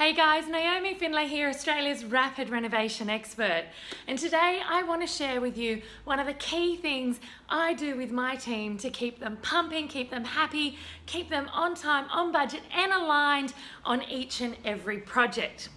Hey guys, Naomi Findlay here, Australia's rapid renovation expert. And today I want to share with you one of the key things I do with my team to keep them pumping, keep them happy, keep them on time, on budget and aligned on each and every project.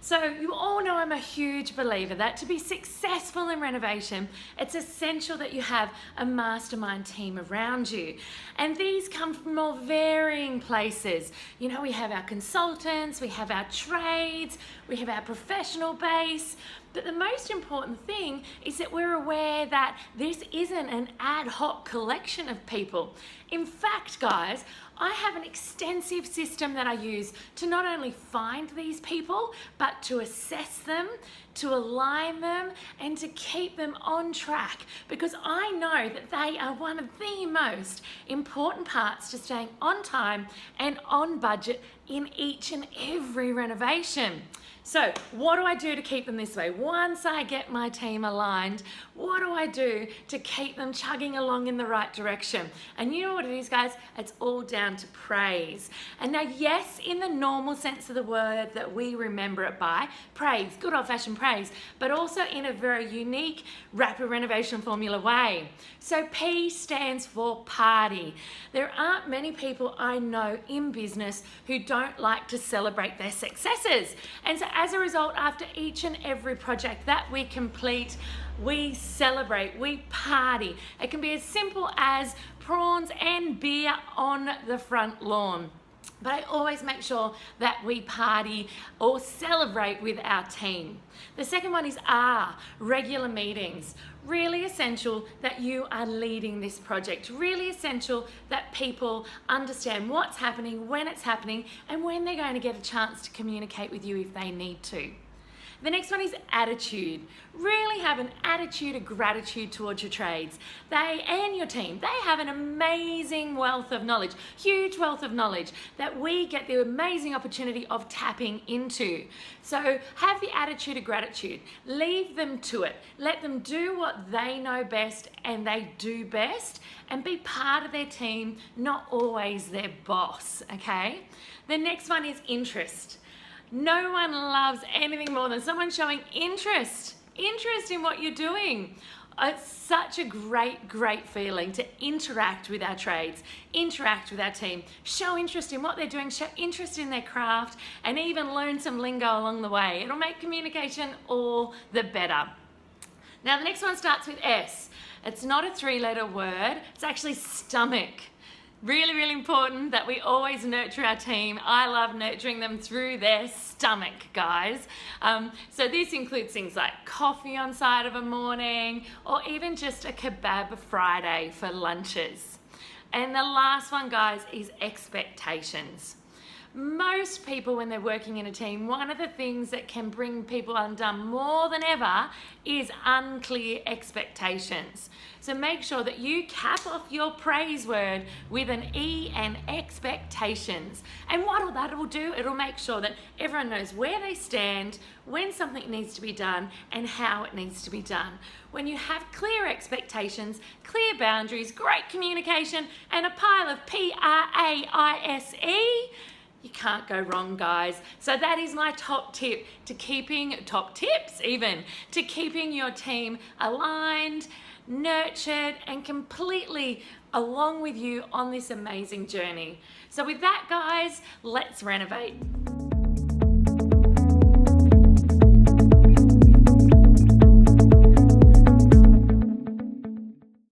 So you all know I'm a huge believer that to be successful in renovation, it's essential that you have a mastermind team around you. And these come from all varying places. You know, we have our consultants, we have our trades, we have our professional base. But the most important thing is that we're aware that this isn't an ad hoc collection of people. In fact, guys, I have an extensive system that I use to not only find these people, but to assess them, to align them, and to keep them on track, because I know that they are one of the most important parts to staying on time and on budget in each and every renovation. So what do I do to keep them this way? Once I get my team aligned, what do I do to keep them chugging along in the right direction? And you know what it is, guys? It's all down to praise. And now, yes, in the normal sense of the word that we remember it by, praise, good old-fashioned praise, but also in a very unique rapid renovation formula way. So P stands for party. There aren't many people I know in business who don't like to celebrate their successes. And so as a result, after each and every project that we complete, we celebrate, we party. It can be as simple as prawns and beer on the front lawn. But I always make sure that we party or celebrate with our team. The second one is R, regular meetings. Really essential that you are leading this project. Really essential that people understand what's happening, when it's happening, and when they're going to get a chance to communicate with you if they need to. The next one is attitude. Really have an attitude of gratitude towards your trades. They and your team, they have an amazing wealth of knowledge, huge wealth of knowledge that we get the amazing opportunity of tapping into. So have the attitude of gratitude. Leave them to it. Let them do what they know best and they do best, and be part of their team, not always their boss, okay? The next one is interest. No one loves anything more than someone showing interest in what you're doing. It's such a great feeling to interact with our trades, interact with our team, show interest in what they're doing, show interest in their craft, and even learn some lingo along the way. It'll make communication all the better. Now the next one starts with S. It's not a three-letter word, it's actually stomach. Really important that we always nurture our team. I love nurturing them through their stomach, guys. So this includes things like coffee on side of a morning, or even just a kebab Friday for lunches. And the last one, guys, is expectations. Most people, when they're working in a team, one of the things that can bring people undone more than ever is unclear expectations. So make sure that you cap off your praise word with an E and expectations. And what that will do, it'll make sure that everyone knows where they stand, when something needs to be done, and how it needs to be done. When you have clear expectations, clear boundaries, great communication, and a pile of praise, you can't go wrong, guys. So that is my top tip to keeping, top tips even, to keeping your team aligned, nurtured, and completely along with you on this amazing journey. So with that, guys, let's renovate.